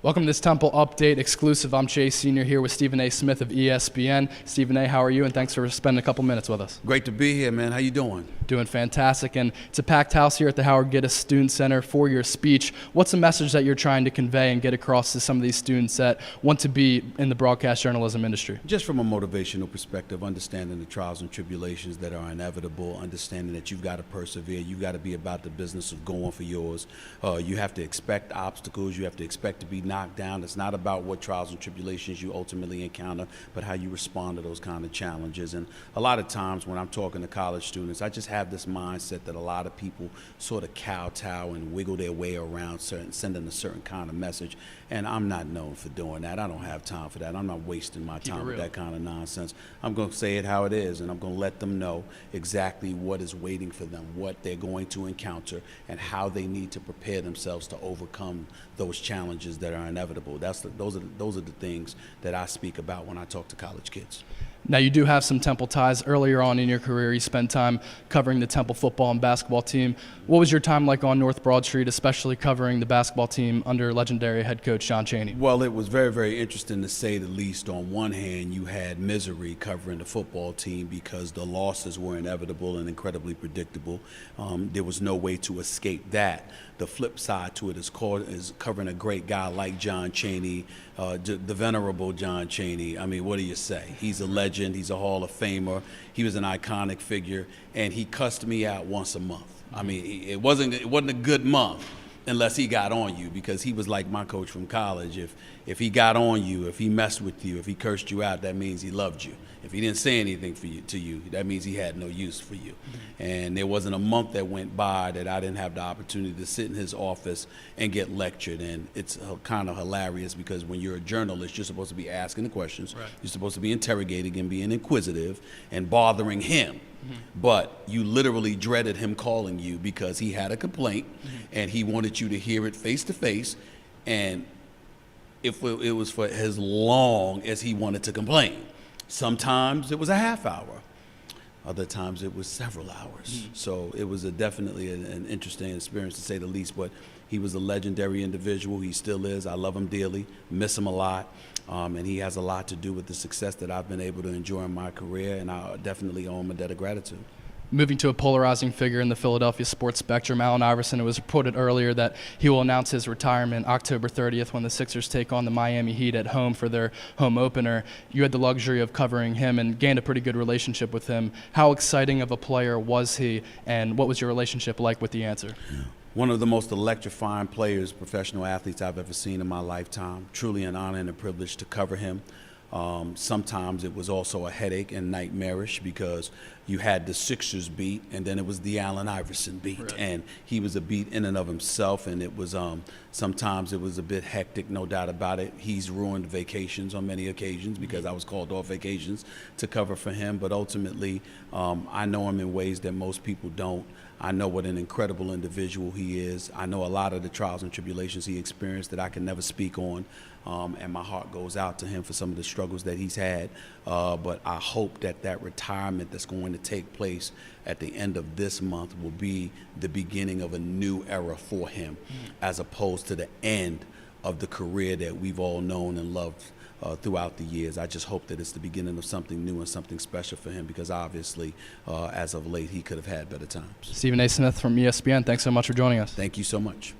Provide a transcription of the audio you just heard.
Welcome to this Temple Update exclusive. I'm Chase Sr. here with Stephen A. Smith of ESPN. Stephen A., how are you? And thanks for spending a couple minutes with us. Great to be here, man. How you doing? Doing fantastic. And it's a packed house here at the Howard Gittes Student Center for your speech. What's the message that you're trying to convey and get across to some of these students that want to be in the broadcast journalism industry? Just from a motivational perspective, understanding the trials and tribulations that are inevitable, understanding that you've got to persevere, you've got to be about the business of going for yours. You have to expect obstacles, you have to expect to be knocked down. It's not about what trials and tribulations you ultimately encounter, but how you respond to those kind of challenges. And a lot of times when I'm talking to college students, I just have this mindset that a lot of people sort of kowtow and wiggle their way around sending a certain kind of message. And I'm not known for doing that. I don't have time for that. I'm not wasting my time with that kind of nonsense. I'm going to say it how it is, and I'm going to let them know exactly what is waiting for them, what they're going to encounter, and how they need to prepare themselves to overcome those challenges that are inevitable. Those are the things that I speak about when I talk to college kids. Now, you do have some Temple ties. Earlier on in your career, you spent time covering the Temple football and basketball team. What was your time like on North Broad Street, especially covering the basketball team under legendary head coach John Chaney? Well, it was very, very interesting to say the least. On one hand, you had misery covering the football team because the losses were inevitable and incredibly predictable. There was no way to escape that. The flip side to it is covering a great guy like John Chaney, the venerable John Chaney. I mean, what do you say? He's a legend. He's a Hall of Famer. He was an iconic figure, and he cussed me out once a month. I mean, it wasn't a good month unless he got on you, because he was like my coach from college. If he got on you, if he messed with you, if he cursed you out, that means he loved you. If he didn't say anything to you, that means he had no use for you. And there wasn't a month that went by that I didn't have the opportunity to sit in his office and get lectured. And it's kind of hilarious because when you're a journalist, you're supposed to be asking the questions. Right. You're supposed to be interrogating and being inquisitive and bothering him. But you literally dreaded him calling you because he had a complaint and he wanted you to hear it face to face. And if it was for as long as he wanted to complain. Sometimes it was a half hour. Other times it was several hours. So it was definitely an interesting experience, to say the least. But he was a legendary individual. He still is. I love him dearly, miss him a lot. And he has a lot to do with the success that I've been able to enjoy in my career. And I definitely owe him a debt of gratitude. Moving to a polarizing figure in the Philadelphia sports spectrum, Allen Iverson, it was reported earlier that he will announce his retirement October 30th when the Sixers take on the Miami Heat at home for their home opener. You had the luxury of covering him and gained a pretty good relationship with him. How exciting of a player was he, and what was your relationship like with the answer? One of the most electrifying players, professional athletes I've ever seen in my lifetime. Truly an honor and a privilege to cover him. Sometimes it was also a headache and nightmarish because you had the Sixers beat and then it was the Allen Iverson beat. Right. And he was a beat in and of himself, and it was sometimes it was a bit hectic, no doubt about it. He's ruined vacations on many occasions because I was called off vacations to cover for him, but ultimately I know him in ways that most people don't. I know what an incredible individual he is. I know a lot of the trials and tribulations he experienced that I can never speak on. And my heart goes out to him for some of the struggles that he's had. But I hope that retirement that's going to take place at the end of this month will be the beginning of a new era for him, as opposed to the end of the career that we've all known and loved throughout the years. I just hope that it's the beginning of something new and something special for him, because obviously, as of late, he could have had better times. Stephen A. Smith from ESPN, thanks so much for joining us. Thank you so much.